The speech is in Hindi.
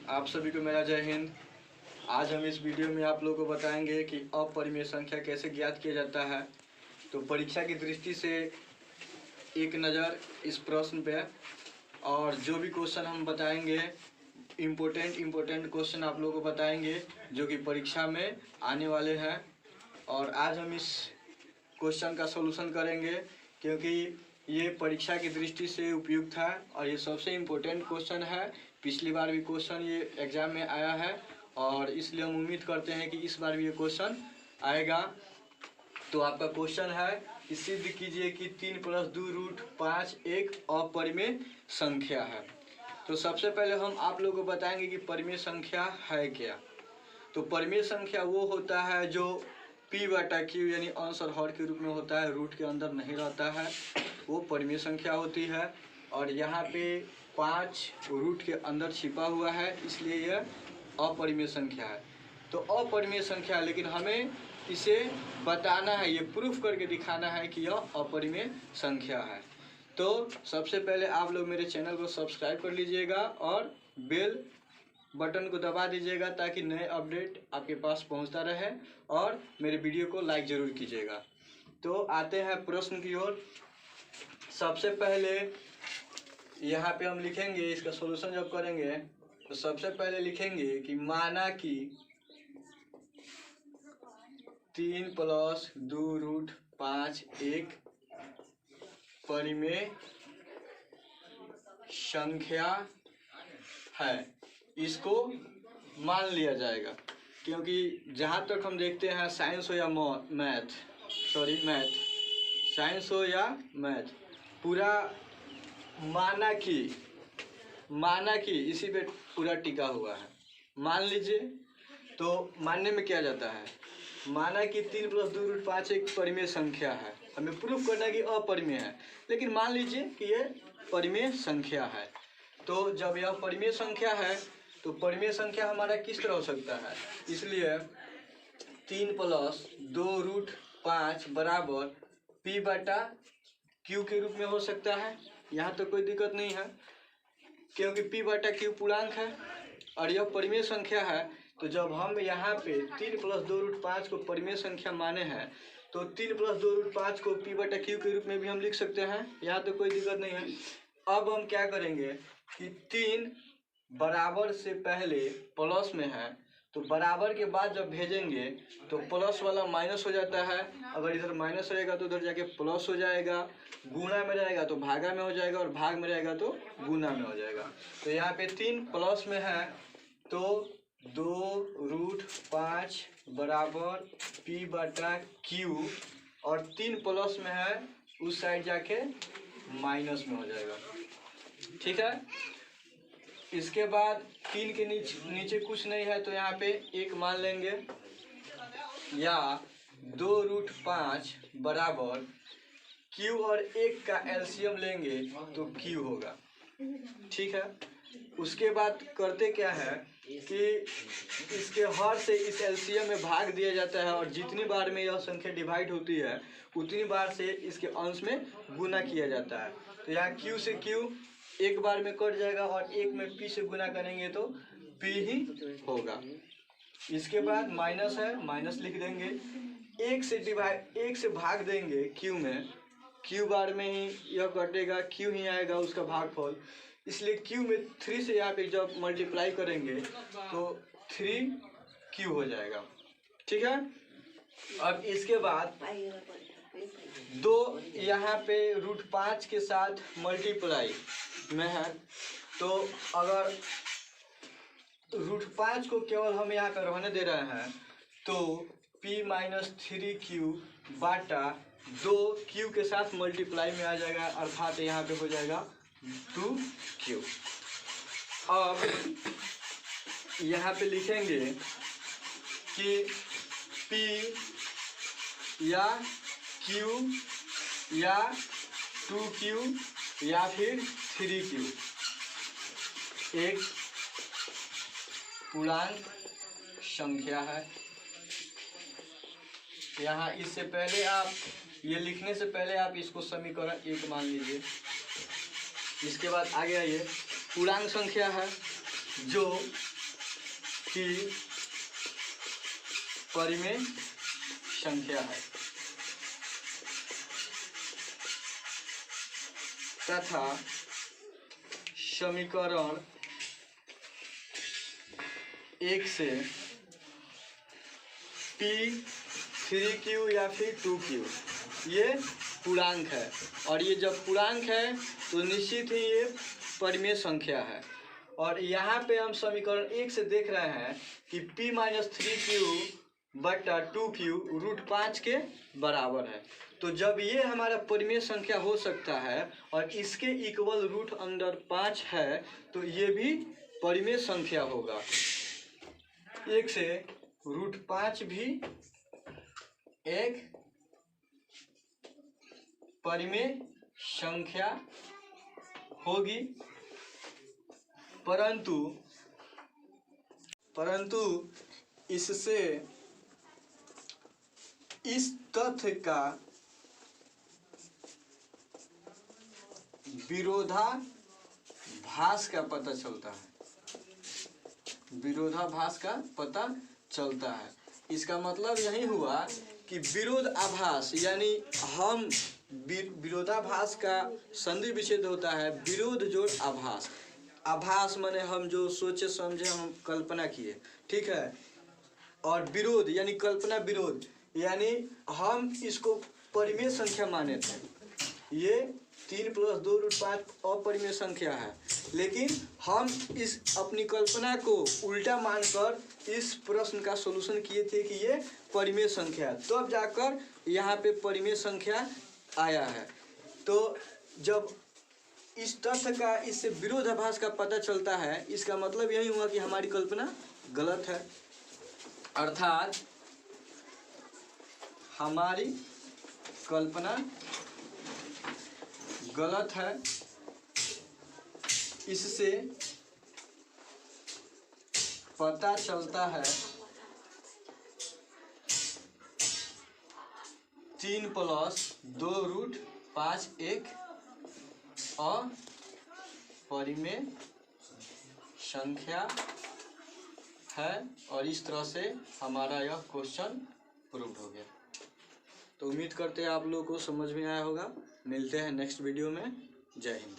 आप सभी को मेरा जय हिंद। आज हम इस वीडियो में आप लोगों को बताएंगे कि अपरिमेय संख्या कैसे ज्ञात किया जाता है। तो परीक्षा की दृष्टि से एक नज़र इस प्रश्न पे, और जो भी क्वेश्चन हम बताएंगे इम्पोर्टेंट क्वेश्चन आप लोगों को बताएंगे जो कि परीक्षा में आने वाले हैं। और आज हम इस क्वेश्चन का सॉल्यूशन करेंगे क्योंकि ये परीक्षा की दृष्टि से उपयुक्त है और ये सबसे इम्पोर्टेंट क्वेश्चन है। पिछली बार भी क्वेश्चन ये एग्ज़ाम में आया है और इसलिए हम उम्मीद करते हैं कि इस बार भी ये क्वेश्चन आएगा। तो आपका क्वेश्चन है कि सिद्ध कीजिए कि 3 + 2√5 एक अपरिमेय संख्या है। तो सबसे पहले हम आप लोगों को बताएंगे कि परिमेय संख्या है क्या। तो परिमेय संख्या वो होता है जो p/q यानी अंश और हर के रूप में होता है, रूट के अंदर नहीं रहता है, वो परिमेय संख्या होती है। और यहाँ पे 5 रूट के अंदर छिपा हुआ है, इसलिए यह अपरिमेय संख्या है। तो अपरिमेय संख्या, लेकिन हमें इसे बताना है, ये प्रूफ करके दिखाना है कि यह अपरिमेय संख्या है। तो सबसे पहले आप लोग मेरे चैनल को सब्सक्राइब कर लीजिएगा और बेल बटन को दबा दीजिएगा ताकि नए अपडेट आपके पास पहुंचता रहे, और मेरे वीडियो को लाइक ज़रूर कीजिएगा। तो आते हैं प्रश्न की ओर। सबसे पहले यहाँ पे हम लिखेंगे, इसका सॉल्यूशन जब करेंगे तो सबसे पहले लिखेंगे कि माना कि 3 + 2√5 एक परिमेय संख्या है। इसको मान लिया जाएगा क्योंकि जहाँ तक हम देखते हैं, साइंस हो या मैथ, साइंस हो या मैथ, पूरा माना कि इसी पे पूरा टिका हुआ है। मान लीजिए, तो मानने में क्या जाता है, माना कि 3 + 2√5 एक परिमेय संख्या है। हमें प्रूफ करना है कि अपरिमेय है, लेकिन मान लीजिए कि ये परिमेय संख्या है। तो जब यह परिमेय संख्या है तो परिमेय संख्या हमारा किस तरह हो सकता है, इसलिए 3 + 2√5 बराबर p/q के रूप में हो सकता है। यहाँ तो कोई दिक्कत नहीं है क्योंकि p/q पूर्णांक है और यह परिमेय संख्या है। तो जब हम यहाँ पे 3 + 2√5 को परिमेय संख्या माने हैं तो 3 + 2√5 को p/q के रूप में भी हम लिख सकते हैं, यहाँ तो कोई दिक्कत नहीं है। अब हम क्या करेंगे कि 3 बराबर से पहले प्लस में है, तो बराबर के बाद जब भेजेंगे तो प्लस वाला माइनस हो जाता है। अगर इधर माइनस रहेगा तो उधर जाके प्लस हो जाएगा, गुणा में रहेगा तो भागा में हो जाएगा, और भाग में रहेगा तो गुणा में हो जाएगा। तो यहाँ पे 3 प्लस में है तो 2√5 बराबर p/q, और 3 प्लस में है उस साइड जाके माइनस में हो जाएगा। ठीक है। इसके बाद 3 के नीचे कुछ नहीं है तो यहाँ पे 1 मान लेंगे, या 2√5 बराबर q और 1 का एलसीएम लेंगे तो q होगा। ठीक है। उसके बाद करते क्या है कि इसके हर से इस एलसीएम में भाग दिया जाता है, और जितनी बार में यह संख्या डिवाइड होती है उतनी बार से इसके अंश में गुना किया जाता है। तो यहाँ q से q एक बार में कट जाएगा और 1 में p से गुना करेंगे तो p ही होगा। इसके बाद माइनस है, माइनस लिख देंगे, 1 से भाग देंगे q में, q बार में ही यह कटेगा, q ही आएगा उसका भागफल, इसलिए q में 3 से यहाँ पे जब मल्टीप्लाई करेंगे तो 3q हो जाएगा। ठीक है। अब इसके बाद 2 यहाँ पे √5 के साथ मल्टीप्लाई में है, तो अगर √5 को केवल हम यहाँ पे रहने दे रहे हैं तो p - 3q बाटा 2q के साथ मल्टीप्लाई में आ जाएगा, अर्थात यहाँ पे हो जाएगा 2q। अब यहाँ पे लिखेंगे कि p या q या 2q या फिर 3q एक पूर्णांक संख्या है। यहाँ इससे पहले आप ये लिखने से पहले आप इसको समीकरण 1 मान लीजिए। इसके बाद आगे आइए, पूर्णांक संख्या है जो की परिमेय संख्या है तथा समीकरण 1 से P3Q या फिर 2Q ये पूर्णांक है, और ये जब पूर्णांक है तो निश्चित ही ये परिमेय संख्या है। और यहाँ पे हम समीकरण 1 से देख रहे हैं कि P-3Q बटा 2Q √5 के बराबर है। तो जब ये हमारा परिमेय संख्या हो सकता है और इसके इक्वल √5 है तो ये भी परिमेय संख्या होगा। 1 से √5 भी एक परिमेय संख्या होगी, परंतु इससे इस तथ्य का विरोधाभास का पता चलता है। विरोधाभास का पता चलता है। इसका मतलब यही हुआ कि विरोधाभास यानी हम विरोधाभास का संधि विच्छेद होता है विरोध जोड़ आभास। आभास माने हम जो सोचे समझे हम कल्पना किए, ठीक है। और विरोध यानी कल्पना विरोध यानी हम इसको परिमेय संख्या माने थे। ये 3 + 2 √5 अपरिमेय संख्या है, लेकिन हम इस अपनी कल्पना को उल्टा मानकर इस प्रश्न का सॉल्यूशन किए थे कि ये परिमेय संख्या है, तब जाकर यहाँ पे परिमेय संख्या आया है। तो जब इस तथ्य का इससे विरोधाभास का पता चलता है, इसका मतलब यही हुआ कि हमारी कल्पना गलत है, अर्थात हमारी कल्पना गलत है। इससे पता चलता है 3 + 2 √5 एक अपरिमेय संख्या है, और इस तरह से हमारा यह क्वेश्चन प्रूव हो गया। तो उम्मीद करते हैं आप लोगों को समझ में आया होगा। मिलते हैं नेक्स्ट वीडियो में। जय हिंद।